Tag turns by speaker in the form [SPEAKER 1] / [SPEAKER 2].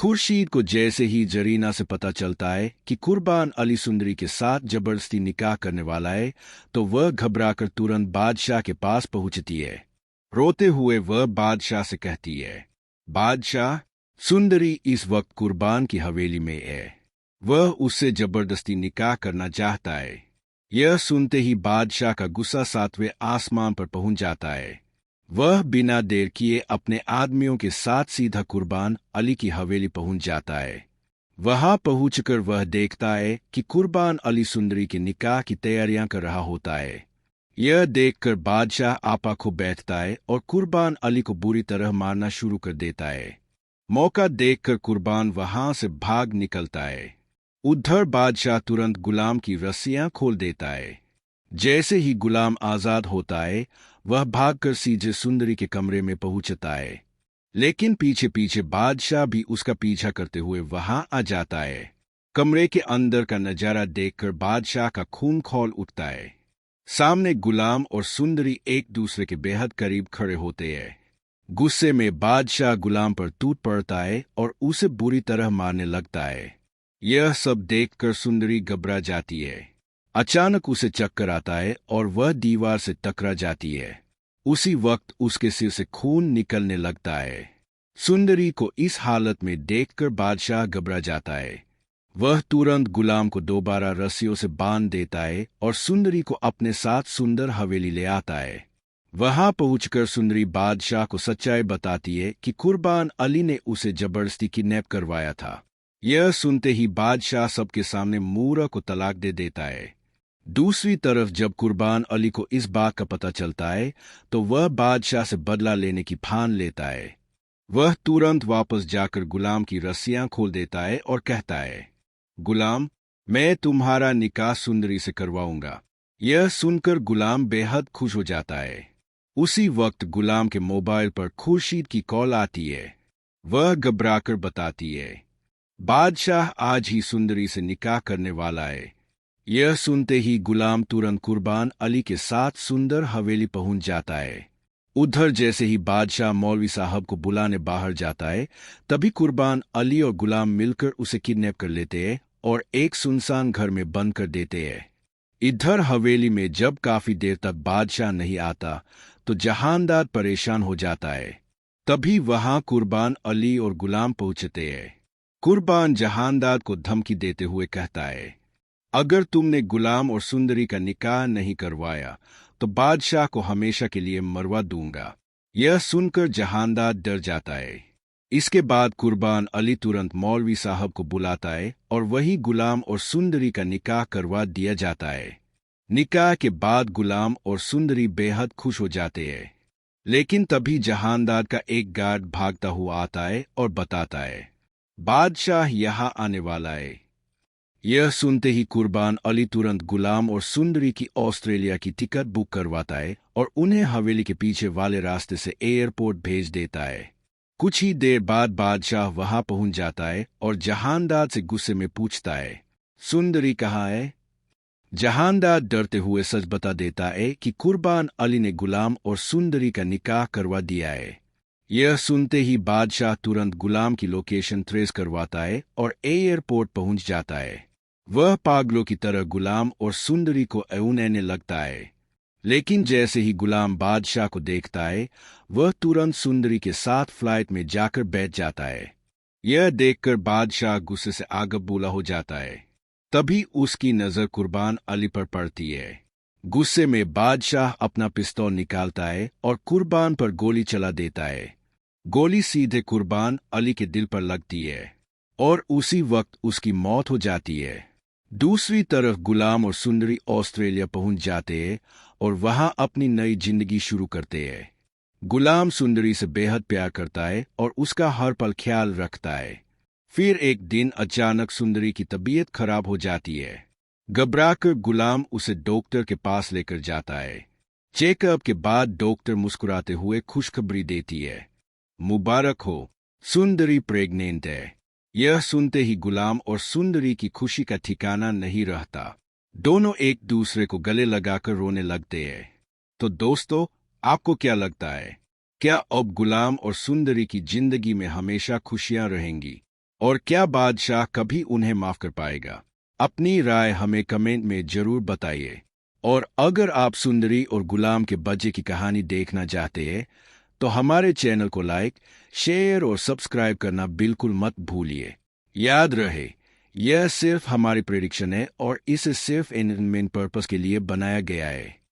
[SPEAKER 1] खुर्शीद को जैसे ही जरीना से पता चलता है कि कुर्बान अली सुंदरी के साथ जबरदस्ती निकाह करने वाला है, तो वह घबराकर तुरंत बादशाह के पास पहुंचती है। रोते हुए वह बादशाह से कहती है, बादशाह, सुंदरी इस वक्त कुर्बान की हवेली में है। वह उससे जबरदस्ती निकाह करना चाहता है। यह सुनते ही बादशाह का गुस्सा 7वें आसमान पर पहुंच जाता है। वह बिना देर किए अपने आदमियों के साथ सीधा कुर्बान अली की हवेली पहुंच जाता है। वहां पहुंचकर वह देखता है कि कुर्बान अली सुंदरी के निकाह की तैयारियां कर रहा होता है। यह देखकर बादशाह आपा खो बैठता है और कुर्बान अली को बुरी तरह मारना शुरू कर देता है। मौका देखकर कुर्बान वहां से भाग निकलता है। उधर बादशाह तुरंत गुलाम की रस्सियां खोल देता है। जैसे ही गुलाम आजाद होता है, वह भागकर सीधे सुंदरी के कमरे में पहुंचता है। लेकिन पीछे पीछे बादशाह भी उसका पीछा करते हुए वहां आ जाता है। कमरे के अंदर का नजारा देखकर बादशाह का खून खौल उठता है। सामने गुलाम और सुंदरी एक दूसरे के बेहद करीब खड़े होते हैं। गुस्से में बादशाह गुलाम पर टूट पड़ता है और उसे बुरी तरह मारने लगता है। यह सब देखकर सुंदरी घबरा जाती है। अचानक उसे चक्कर आता है और वह दीवार से टकरा जाती है। उसी वक्त उसके सिर से खून निकलने लगता है। सुंदरी को इस हालत में देखकर बादशाह घबरा जाता है। वह तुरंत गुलाम को दोबारा रस्सियों से बांध देता है और सुंदरी को अपने साथ सुंदर हवेली ले आता है। वहां पहुंचकर सुंदरी बादशाह को सच्चाई बताती है कि कुर्बान अली ने उसे जबरदस्ती किडनैप करवाया था। यह सुनते ही बादशाह सबके सामने मूरा को तलाक दे देता है। दूसरी तरफ जब कुर्बान अली को इस बात का पता चलता है, तो वह बादशाह से बदला लेने की ठान लेता है। वह तुरंत वापस जाकर गुलाम की रस्सियां खोल देता है और कहता है, गुलाम, मैं तुम्हारा निकाह सुंदरी से करवाऊंगा। यह सुनकर गुलाम बेहद खुश हो जाता है। उसी वक्त गुलाम के मोबाइल पर खुर्शीद की कॉल आती है। वह घबराकर बताती है, बादशाह आज ही सुंदरी से निकाह करने वाला है। यह सुनते ही गुलाम तुरंत कुर्बान अली के साथ सुंदर हवेली पहुंच जाता है। उधर जैसे ही बादशाह मौलवी साहब को बुलाने बाहर जाता है, तभी कुर्बान अली और गुलाम मिलकर उसे किडनैप कर लेते हैं और एक सुनसान घर में बंद कर देते हैं। इधर हवेली में जब काफी देर तक बादशाह नहीं आता, तो जहानदार परेशान हो जाता है। तभी वहां कुर्बान अली और गुलाम पहुंचते हैं। कुर्बान जहानदार को धमकी देते हुए कहता है, अगर तुमने गुलाम और सुंदरी का निकाह नहीं करवाया, तो बादशाह को हमेशा के लिए मरवा दूंगा। यह सुनकर जहानदार डर जाता है। इसके बाद कुर्बान अली तुरंत मौलवी साहब को बुलाता है और वही गुलाम और सुंदरी का निकाह करवा दिया जाता है। निकाह के बाद गुलाम और सुंदरी बेहद खुश हो जाते हैं। लेकिन तभी जहानदार का एक गार्ड भागता हुआ आता है और बताता है, बादशाह यहाँ आने वाला है। यह सुनते ही कुर्बान अली तुरंत गुलाम और सुंदरी की ऑस्ट्रेलिया की टिकट बुक करवाता है और उन्हें हवेली के पीछे वाले रास्ते से एयरपोर्ट भेज देता है। कुछ ही देर बाद बादशाह वहां पहुंच जाता है और जहानदार से गुस्से में पूछता है, सुंदरी कहाँ है? जहानदार डरते हुए सच बता देता है कि कुर्बान अली ने गुलाम और सुंदरी का निकाह करवा दिया है। यह सुनते ही बादशाह तुरंत गुलाम की लोकेशन ट्रेस करवाता है और एयरपोर्ट पहुंच जाता है। वह पागलों की तरह गुलाम और सुंदरी को ऐने लगता है। लेकिन जैसे ही गुलाम बादशाह को देखता है, वह तुरंत सुंदरी के साथ फ्लाइट में जाकर बैठ जाता है। यह देखकर बादशाह गुस्से से आग बबूला हो जाता है। तभी उसकी नजर कुर्बान अली पर पड़ती है। गुस्से में बादशाह अपना पिस्तौल निकालता है और कुर्बान पर गोली चला देता है। गोली सीधे कुर्बान अली के दिल पर लगती है और उसी वक्त उसकी मौत हो जाती है। दूसरी तरफ गुलाम और सुंदरी ऑस्ट्रेलिया पहुंच जाते हैं और वहां अपनी नई जिंदगी शुरू करते हैं। गुलाम सुंदरी से बेहद प्यार करता है और उसका हर पल ख्याल रखता है। फिर एक दिन अचानक सुंदरी की तबीयत खराब हो जाती है। घबराकर गुलाम उसे डॉक्टर के पास लेकर जाता है। चेकअप के बाद डॉक्टर मुस्कुराते हुए खुशखबरी देती है, मुबारक हो, सुंदरी प्रेग्नेंट है। यह सुनते ही गुलाम और सुंदरी की खुशी का ठिकाना नहीं रहता। दोनों एक दूसरे को गले लगाकर रोने लगते हैं। तो दोस्तों, आपको क्या लगता है? क्या अब गुलाम और सुंदरी की जिंदगी में हमेशा खुशियां रहेंगी? और क्या बादशाह कभी उन्हें माफ कर पाएगा? अपनी राय हमें कमेंट में जरूर बताइए। और अगर आप सुंदरी और गुलाम के बच्चे की कहानी देखना चाहते हैं तो हमारे चैनल को लाइक, शेयर और सब्सक्राइब करना बिल्कुल मत भूलिए। याद रहे, यह सिर्फ हमारी प्रेडिक्शन है और इसे सिर्फ एंटरटेनमेंट पर्पस के लिए बनाया गया है।